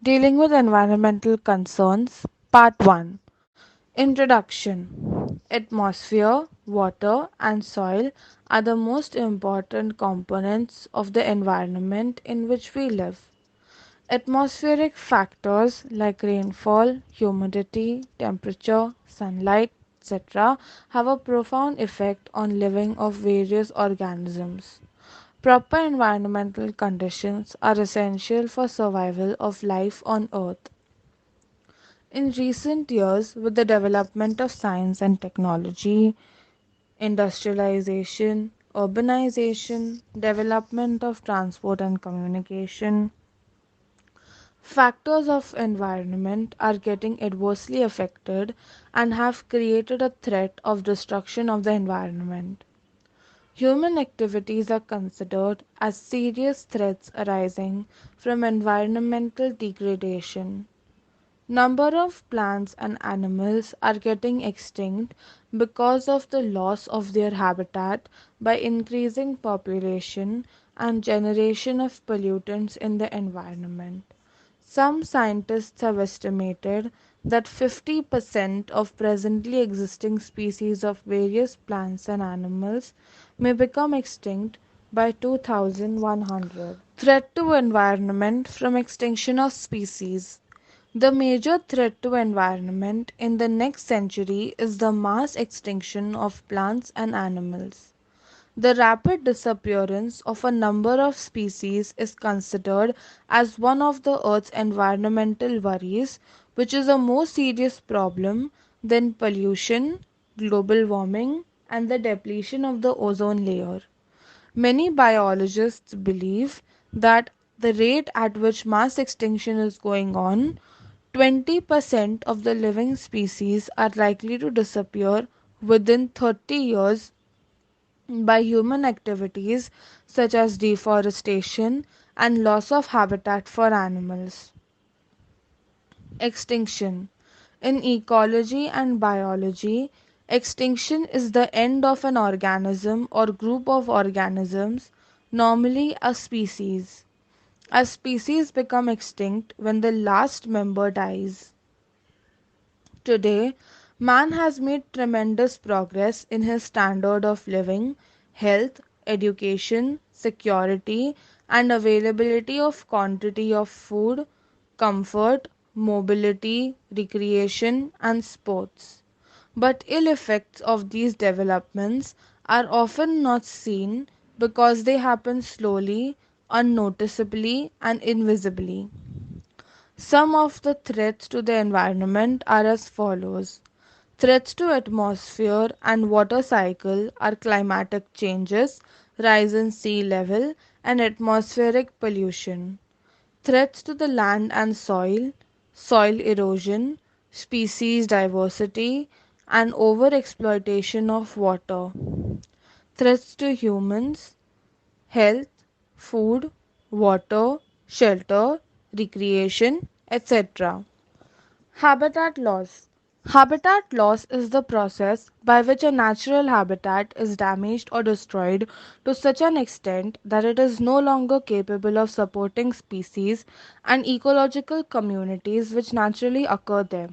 Dealing with environmental concerns, Part 1. Introduction. Atmosphere, water, and soil are the most important components of the environment in which we live. Atmospheric factors like rainfall, humidity, temperature, sunlight, etc., have a profound effect on living of various organisms. Proper environmental conditions are essential for survival of life on Earth. In recent years, with the development of science and technology, industrialization, urbanization, development of transport and communication, factors of environment are getting adversely affected and have created a threat of destruction of the environment. Human activities are considered as serious threats arising from environmental degradation. Number of plants and animals are getting extinct because of the loss of their habitat by increasing population and generation of pollutants in the environment. Some scientists have estimated that 50% of presently existing species of various plants and animals may become extinct by 2100. Threat to environment from extinction of species. The major threat to environment in the next century is the mass extinction of plants and animals. The rapid disappearance of a number of species is considered as one of the Earth's environmental worries, which is a more serious problem than pollution, global warming, and the depletion of the ozone layer. Many biologists believe that the rate at which mass extinction is going on, 20% of the living species are likely to disappear within 30 years by human activities such as deforestation and loss of habitat for animals. Extinction. In ecology and biology, extinction is the end of an organism or group of organisms, normally a species. A species become extinct when the last member dies. Today, man has made tremendous progress in his standard of living, health, education, security, and availability of quantity of food, comfort, mobility, recreation, and sports. But ill effects of these developments are often not seen because they happen slowly, unnoticeably, and invisibly. Some of the threats to the environment are as follows. Threats to atmosphere and water cycle are climatic changes, rise in sea level, and atmospheric pollution. Threats to the land and soil, soil erosion, species diversity, and overexploitation of water. Threats to humans, health, food, water, shelter, recreation, etc. Habitat loss. Habitat loss is the process by which a natural habitat is damaged or destroyed to such an extent that it is no longer capable of supporting species and ecological communities which naturally occur there.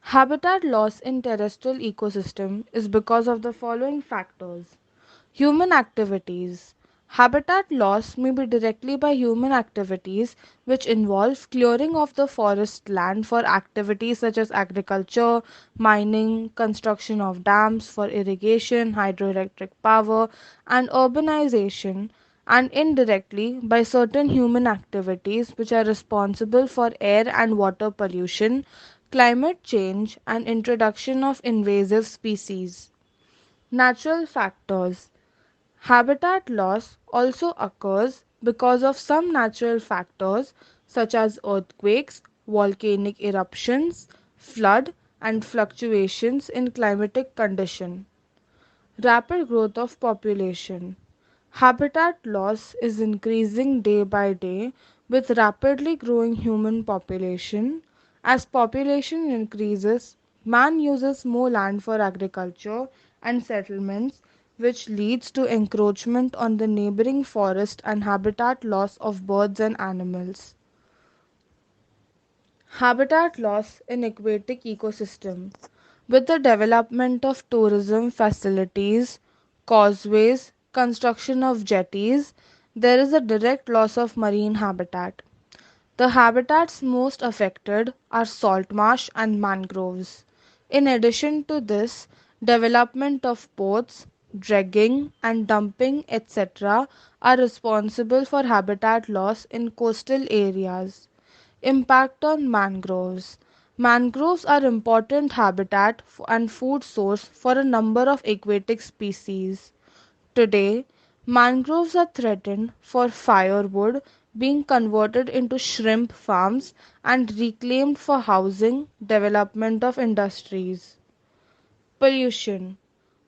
Habitat loss in terrestrial ecosystem is because of the following factors. Human activities. Habitat loss may be directly by human activities which involve clearing of the forest land for activities such as agriculture, mining, construction of dams for irrigation, hydroelectric power, and urbanization, and indirectly by certain human activities which are responsible for air and water pollution, climate change, and introduction of invasive species. Natural factors. Habitat loss also occurs because of some natural factors such as earthquakes, volcanic eruptions, flood, and fluctuations in climatic condition. Rapid growth of population. Habitat loss is increasing day by day with rapidly growing human population. As population increases, man uses more land for agriculture and settlements, which leads to encroachment on the neighboring forest and habitat loss of birds and animals. Habitat loss in aquatic ecosystem. With the development of tourism facilities, causeways, construction of jetties, there is a direct loss of marine habitat. The habitats most affected are salt marsh and mangroves. In addition to this, development of ports, dredging, and dumping, etc., are responsible for habitat loss in coastal areas. Impact on mangroves. Mangroves are important habitat and food source for a number of aquatic species. Today, mangroves are threatened for firewood, being converted into shrimp farms and reclaimed for housing development of industries. Pollution.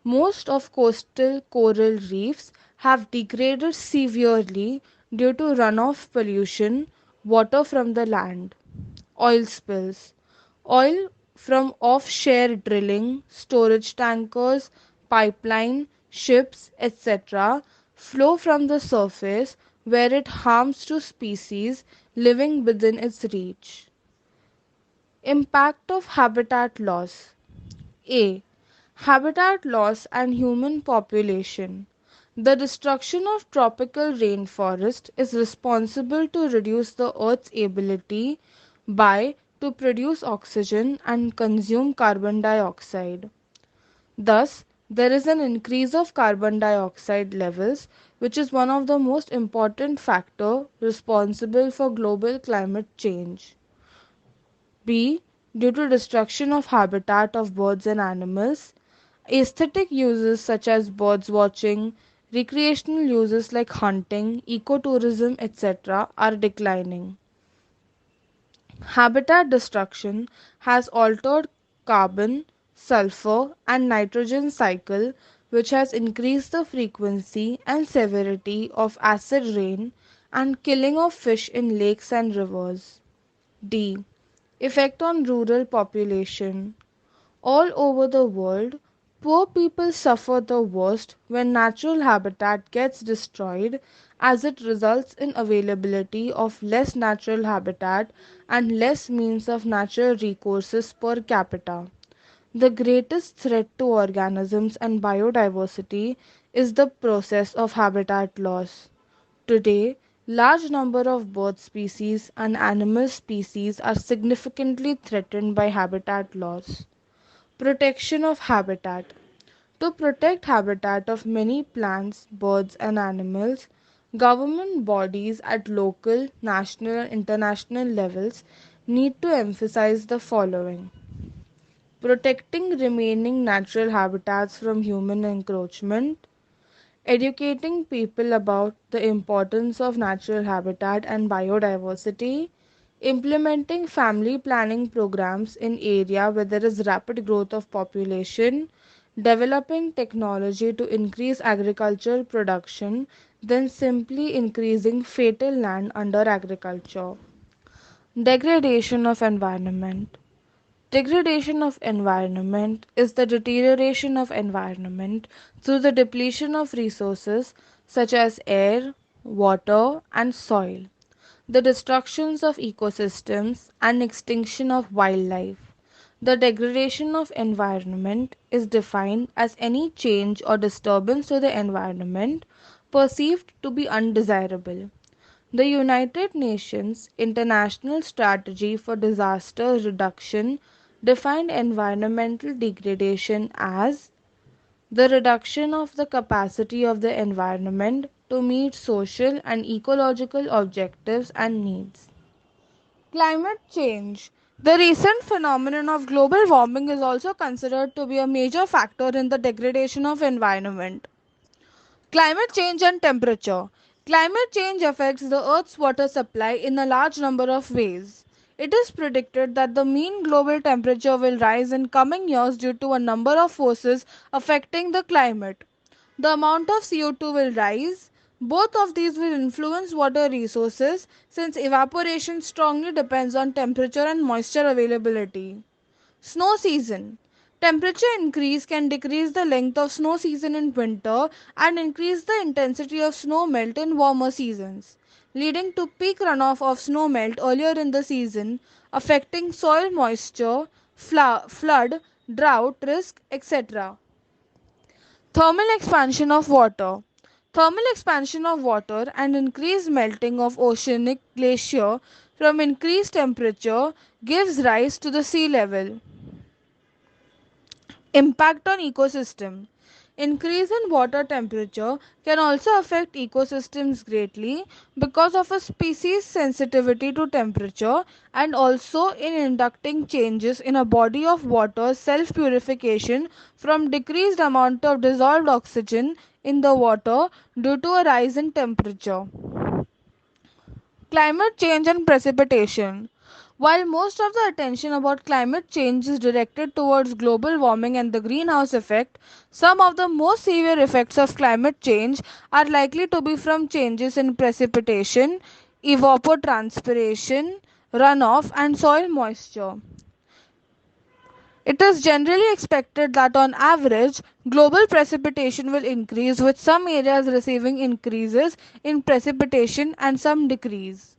Most of coastal coral reefs have degraded severely due to runoff pollution, water from the land. Oil spills. Oil from offshore drilling, storage tankers, pipeline, ships, etc. flow from the surface where it harms to species living within its reach. Impact of habitat loss. A. Habitat loss and human population. The destruction of tropical rainforest is responsible to reduce the Earth's ability by to produce oxygen and consume carbon dioxide. Thus, there is an increase of carbon dioxide levels, which is one of the most important factor responsible for global climate change. B. Due to destruction of habitat of birds and animals, aesthetic uses such as birds watching, recreational uses like hunting, ecotourism, etc., are declining. Habitat destruction has altered carbon, sulfur, and nitrogen cycle, which has increased the frequency and severity of acid rain and killing of fish in lakes and rivers. D. Effect on rural population. All over the world, poor people suffer the worst when natural habitat gets destroyed as it results in availability of less natural habitat and less means of natural resources per capita. The greatest threat to organisms and biodiversity is the process of habitat loss. Today, large number of bird species and animal species are significantly threatened by habitat loss. Protection of habitat. To protect habitat of many plants, birds and animals, government bodies at local, national and international levels need to emphasize the following: protecting remaining natural habitats from human encroachment, educating people about the importance of natural habitat and biodiversity, implementing family planning programs in area where there is rapid growth of population, developing technology to increase agricultural production, then simply increasing fatal land under agriculture. Degradation of environment. Degradation of environment is the deterioration of environment through the depletion of resources such as air, water, and soil, the destructions of ecosystems, and extinction of wildlife. The degradation of environment is defined as any change or disturbance to the environment perceived to be undesirable. The United Nations International Strategy for Disaster Reduction defined environmental degradation as the reduction of the capacity of the environment to meet social and ecological objectives and needs. Climate change. The recent phenomenon of global warming is also considered to be a major factor in the degradation of environment. Climate change and temperature. Climate change affects the Earth's water supply in a large number of ways. It is predicted that the mean global temperature will rise in coming years due to a number of forces affecting the climate. The amount of CO2 will rise. Both of these will influence water resources since evaporation strongly depends on temperature and moisture availability. Snow season. Temperature increase can decrease the length of snow season in winter and increase the intensity of snow melt in warmer seasons. leading to peak runoff of snowmelt earlier in the season, affecting soil moisture, flood, drought risk, etc. Thermal expansion of water. Thermal expansion of water and increased melting of oceanic glacier from increased temperature gives rise to the sea level. Impact on ecosystem. Increase in water temperature can also affect ecosystems greatly because of a species sensitivity to temperature and also in inducting changes in a body of water self purification from decreased amount of dissolved oxygen in the water due to a rise in temperature. Climate change and precipitation. While most of the attention about climate change is directed towards global warming and the greenhouse effect, some of the most severe effects of climate change are likely to be from changes in precipitation, evapotranspiration, runoff, and soil moisture. It is generally expected that on average, global precipitation will increase, with some areas receiving increases in precipitation and some decrease.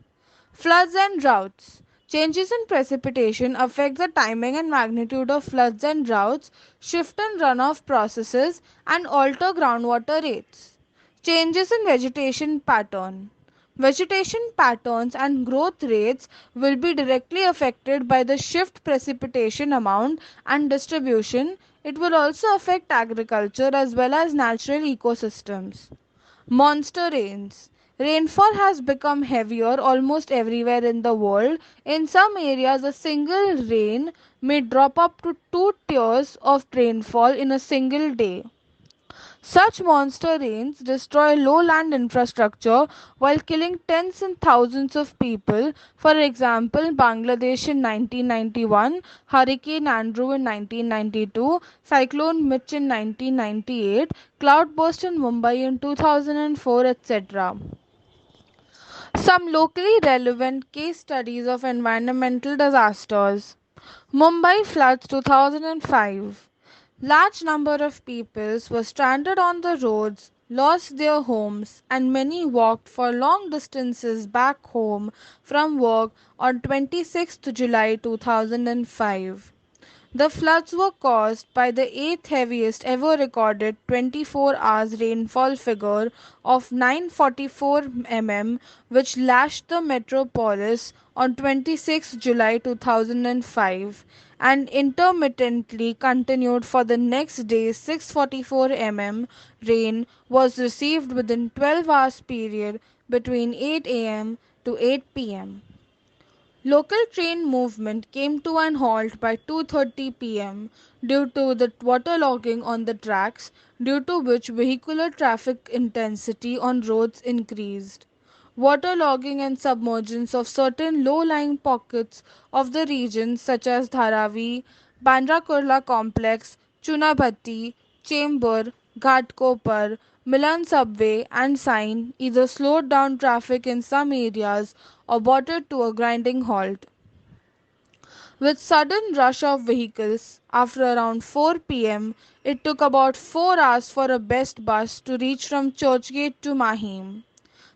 Floods and droughts. Changes in precipitation affect the timing and magnitude of floods and droughts, shift in runoff processes, and alter groundwater rates. Changes in vegetation pattern. Vegetation patterns and growth rates will be directly affected by the shift precipitation amount and distribution. It will also affect agriculture as well as natural ecosystems. Monster rains. Rainfall has become heavier almost everywhere in the world. In some areas, a single rain may drop up to 2 tiers of rainfall in a single day. Such monster rains destroy lowland infrastructure while killing tens and thousands of people. For example, Bangladesh in 1991, Hurricane Andrew in 1992, Cyclone Mitch in 1998, cloudburst in Mumbai in 2004, etc. Some locally relevant case studies of environmental disasters. Mumbai Floods 2005. Large number of peoples were stranded on the roads, lost their homes, and many walked for long distances back home from work on 26th July 2005. The floods were caused by the eighth heaviest ever recorded 24 hours rainfall figure of 944 mm, which lashed the metropolis on 26 July 2005 and intermittently continued for the next day. 644 mm rain was received within 12 hours period between 8 am to 8 pm. Local train movement came to an halt by 2:30 pm due to the waterlogging on the tracks, due to which vehicular traffic intensity on roads increased. Waterlogging and submergence of certain low-lying pockets of the region such as Dharavi, Bandra Kurla complex, Chunabhatti, Chembur, Ghatkopar, Milan subway and sign either slowed down traffic in some areas or brought it to a grinding halt. With sudden rush of vehicles, after around 4 pm, it took about 4 hours for a best bus to reach from Churchgate to Mahim.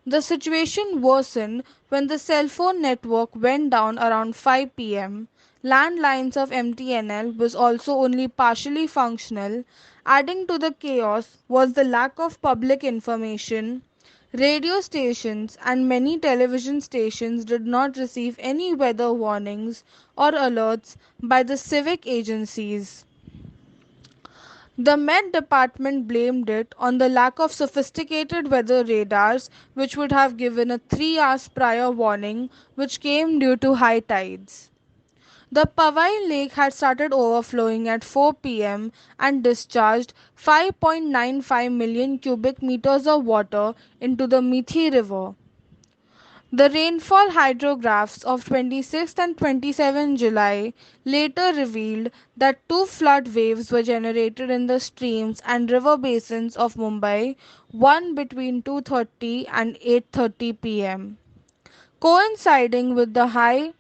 The situation worsened when the cell phone network went down around 5 pm. Landlines of MTNL was also only partially functional. Adding to the chaos was the lack of public information. Radio stations and many television stations did not receive any weather warnings or alerts by the civic agencies. The Met Department blamed it on the lack of sophisticated weather radars, which would have given a 3 hours prior warning, which came due to high tides. The Powai Lake had started overflowing at 4 pm and discharged 5.95 million cubic meters of water into the Mithi River. The rainfall hydrographs of 26th and 27 July later revealed that two flood waves were generated in the streams and river basins of Mumbai, one between 2:30 and 8:30 pm, coinciding with the high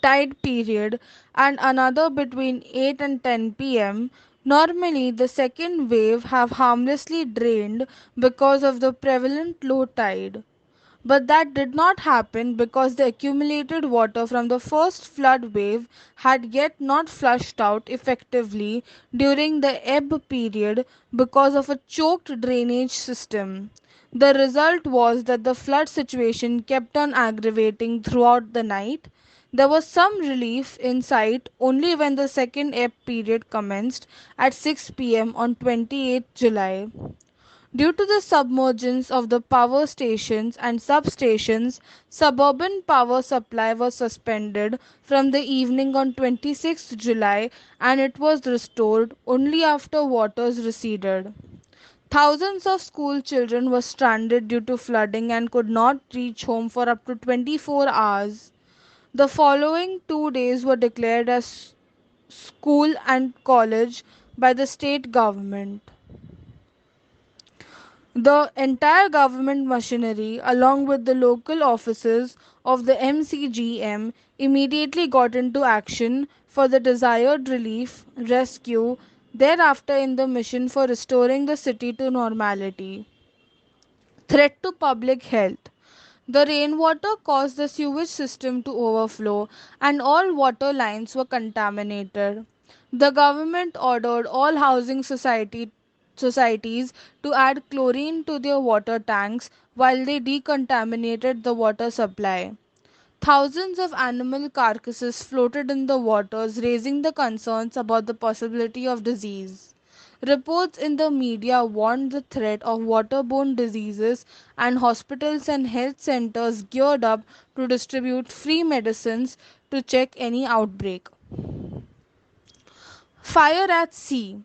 tide period, and another between 8 and 10 pm. Normally, the second wave have harmlessly drained because of the prevalent low tide. But that did not happen because the accumulated water from the first flood wave had yet not flushed out effectively during the ebb period because of a choked drainage system. The result was that the flood situation kept on aggravating throughout the night. There was some relief in sight only when the second ebb period commenced at 6 p.m. on 28th July. Due to the submergence of the power stations and substations, suburban power supply was suspended from the evening on 26th July and it was restored only after waters receded. Thousands of school children were stranded due to flooding and could not reach home for up to 24 hours. The following 2 days were declared as school and college by the state government. The entire government machinery, along with the local offices of the MCGM, immediately got into action for the desired relief, rescue, thereafter in the mission for restoring the city to normality. Threat to public health. The rainwater caused the sewage system to overflow and all water lines were contaminated. The government ordered all societies to add chlorine to their water tanks while they decontaminated the water supply. Thousands of animal carcasses floated in the waters, raising the concerns about the possibility of disease. Reports in the media warned the threat of waterborne diseases, and hospitals and health centers geared up to distribute free medicines to check any outbreak. Fire at sea.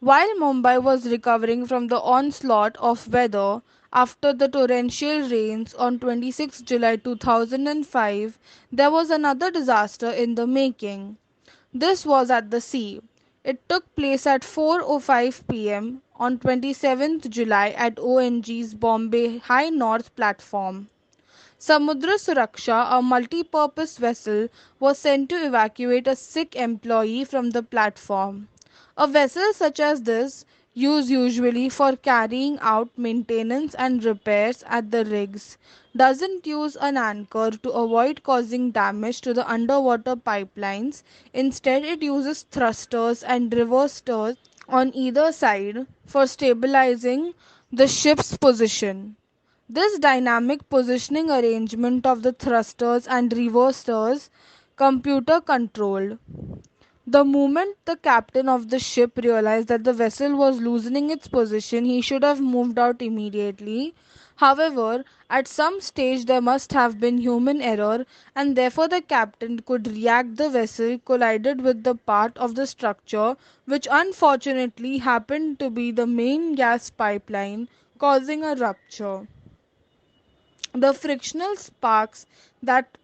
While Mumbai was recovering from the onslaught of weather after the torrential rains on 26 July 2005, there was another disaster in the making. This was at the sea. It took place at 4:05 p.m. on 27th July at ONG's Bombay High North platform. Samudra Suraksha, a multi-purpose vessel, was sent to evacuate a sick employee from the platform. A vessel such as this, used usually for carrying out maintenance and repairs at the rigs, doesn't use an anchor to avoid causing damage to the underwater pipelines. Instead, it uses thrusters and reversers on either side for stabilizing the ship's position. This dynamic positioning arrangement of the thrusters and reversers computer controlled. The moment the captain of the ship realized that the vessel was loosening its position, he should have moved out immediately. However, at some stage there must have been human error, and therefore the captain could react. The vessel collided with the part of the structure, which unfortunately happened to be the main gas pipeline, causing a rupture. The frictional sparks that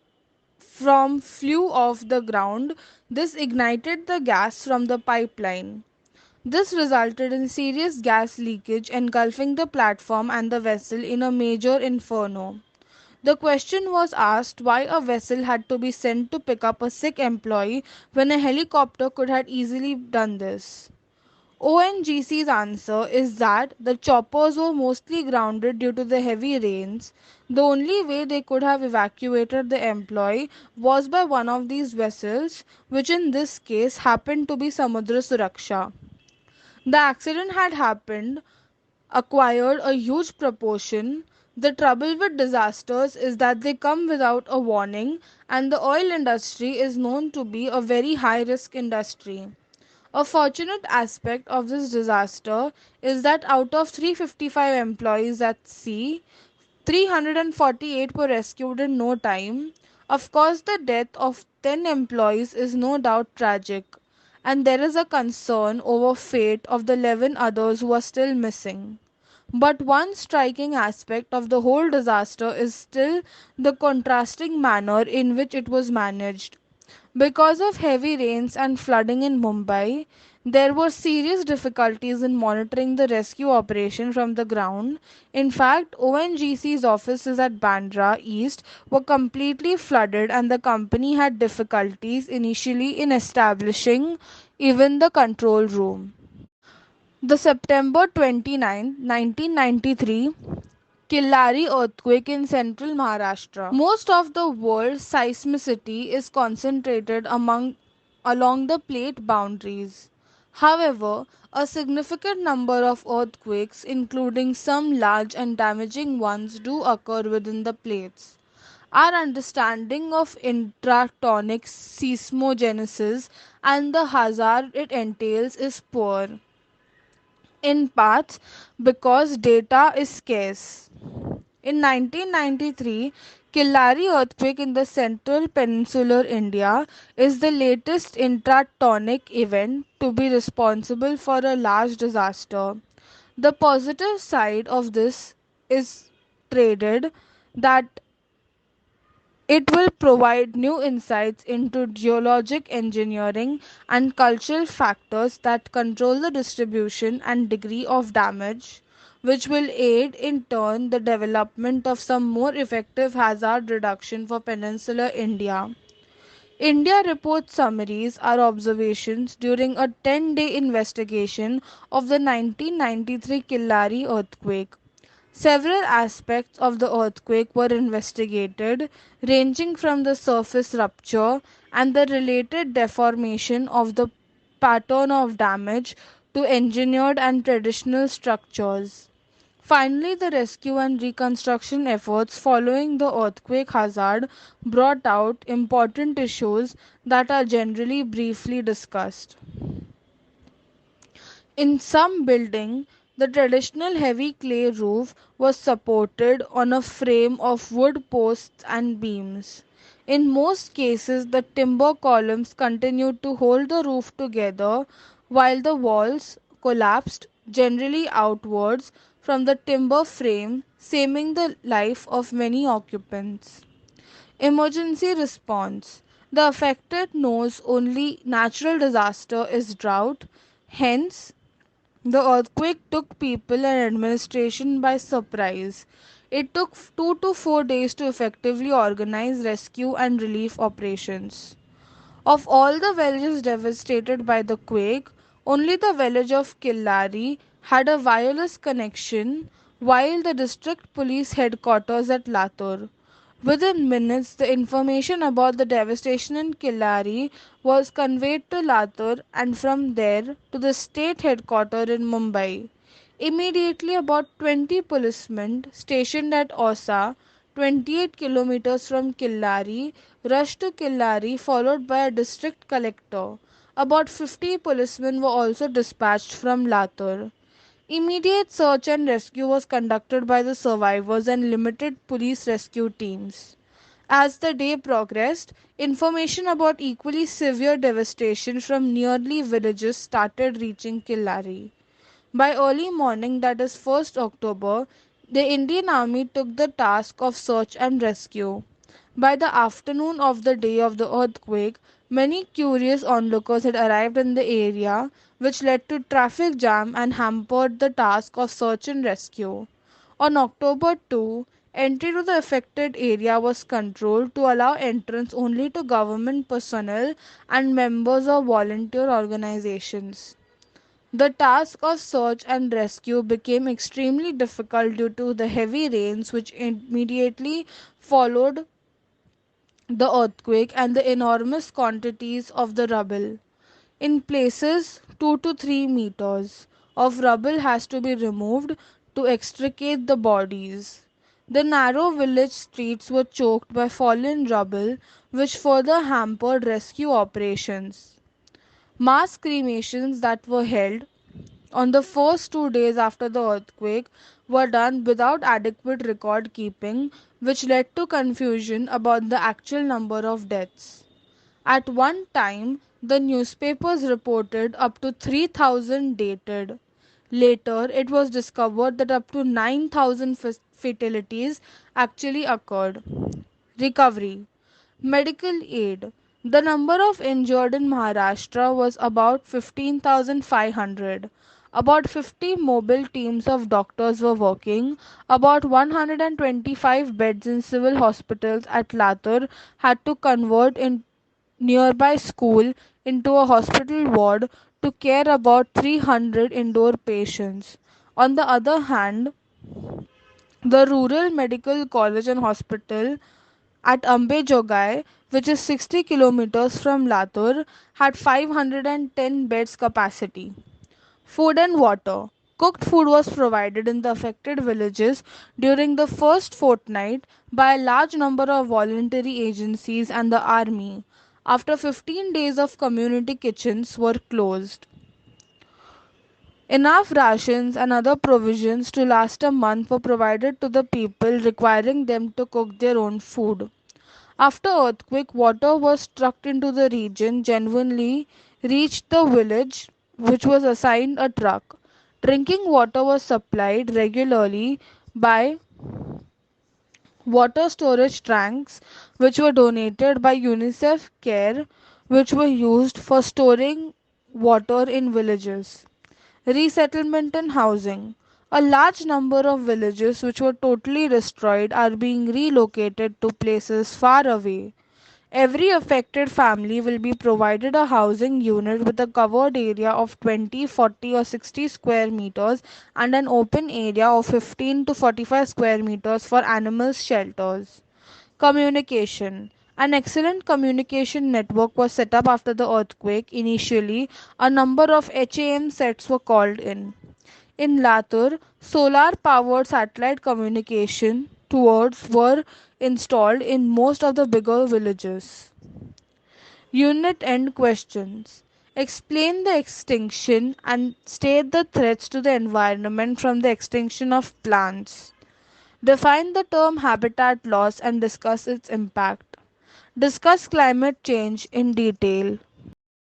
from flew off the ground. This ignited the gas from the pipeline. This resulted in serious gas leakage engulfing the platform and the vessel in a major inferno. The question was asked why a vessel had to be sent to pick up a sick employee when a helicopter could have easily done this. ONGC's answer is that the choppers were mostly grounded due to the heavy rains. The only way they could have evacuated the employee was by one of these vessels, which in this case happened to be Samudra Suraksha. The accident had happened, acquired a huge proportion. The trouble with disasters is that they come without a warning, and the oil industry is known to be a very high risk industry. A fortunate aspect of this disaster is that out of 355 employees at sea, 348 were rescued in no time. Of course, the death of 10 employees is no doubt tragic, and there is a concern over fate of the 11 others who are still missing. But one striking aspect of the whole disaster is still the contrasting manner in which it was managed. Because of heavy rains and flooding in Mumbai, there were serious difficulties in monitoring the rescue operation from the ground. In fact, ONGC's offices at Bandra East were completely flooded, and the company had difficulties initially in establishing even the control room. The September 29, 1993 Killari earthquake in central Maharashtra. Most of the world's seismicity is concentrated along the plate boundaries. However, a significant number of earthquakes, including some large and damaging ones, do occur within the plates. Our understanding of intratonic seismogenesis and the hazard it entails is poor, in part because data is scarce. In 1993, Killari earthquake in the central peninsular India is the latest intratonic event to be responsible for a large disaster. The positive side of this is traded that it will provide new insights into geologic engineering and cultural factors that control the distribution and degree of damage, which will aid in turn the development of some more effective hazard reduction for peninsular India. India report summaries are observations during a 10-day investigation of the 1993 Killari earthquake. Several aspects of the earthquake were investigated, ranging from the surface rupture and the related deformation of the pattern of damage to engineered and traditional structures. Finally, the rescue and reconstruction efforts following the earthquake hazard brought out important issues that are generally briefly discussed. In some building, the traditional heavy clay roof was supported on a frame of wood posts and beams. In most cases, the timber columns continued to hold the roof together while the walls collapsed generally outwards from the timber frame, saving the life of many occupants. Emergency response. The affected knows only natural disaster is drought, hence the earthquake took people and administration by surprise. It took 2 to 4 days to effectively organize rescue and relief operations. Of all the villages devastated by the quake, only the village of Killari had a wireless connection, while the district police headquarters at Latur. Within minutes, the information about the devastation in Killari was conveyed to Latur and from there to the state headquarters in Mumbai. Immediately, about 20 policemen stationed at Osa, 28 kilometers from Killari, rushed to Killari, followed by a district collector. About 50 policemen were also dispatched from Latur. Immediate search and rescue was conducted by the survivors and limited police rescue teams. As the day progressed, information about equally severe devastation from nearby villages started reaching Killari. By early morning, that is 1st October, the Indian Army took the task of search and rescue. By the afternoon of the day of the earthquake, many curious onlookers had arrived in the area, which led to traffic jam and hampered the task of search and rescue. On October 2, entry to the affected area was controlled to allow entrance only to government personnel and members of volunteer organizations. The task of search and rescue became extremely difficult due to the heavy rains which immediately followed the earthquake and the enormous quantities of the rubble. In places, 2 to 3 meters of rubble has to be removed to extricate the bodies. The narrow village streets were choked by fallen rubble, which further hampered rescue operations. Mass cremations that were held on the first 2 days after the earthquake were done without adequate record keeping, which led to confusion about the actual number of deaths. At one time, the newspapers reported up to 3,000 dated. Later, it was discovered that up to 9,000 fatalities actually occurred. Recovery. Medical aid. The number of injured in Maharashtra was about 15,500. About 50 mobile teams of doctors were working. About 125 beds in civil hospitals at Latur had to convert in nearby school into a hospital ward to care about 300 indoor patients. On the other hand, The Rural Medical College and Hospital at Ambejogai, which is 60 kilometers from Latur, had 510 beds capacity. Food and water. Cooked food was provided in the affected villages during the first fortnight by a large number of voluntary agencies and the army. After 15 days of community kitchens were closed. Enough rations and other provisions to last a month were provided to the people, requiring them to cook their own food. After earthquake, water was trucked into the region, genuinely reached the village, which was assigned a truck. Drinking water was supplied regularly by water storage tanks, which were donated by UNICEF Care, which were used for storing water in villages. Resettlement and housing. A large number of villages which were totally destroyed are being relocated to places far away. Every affected family will be provided a housing unit with a covered area of 20, 40, or 60 square meters and an open area of 15 to 45 square meters for animal shelters. Communication. An excellent communication network was set up after the earthquake. Initially, a number of HAM sets were called in. In Latur, solar powered satellite communication towers were installed in most of the bigger villages. Unit end questions. Explain the extinction and state the threats to the environment from the extinction of plants. Define the term habitat loss and discuss its impact. Discuss climate change in detail.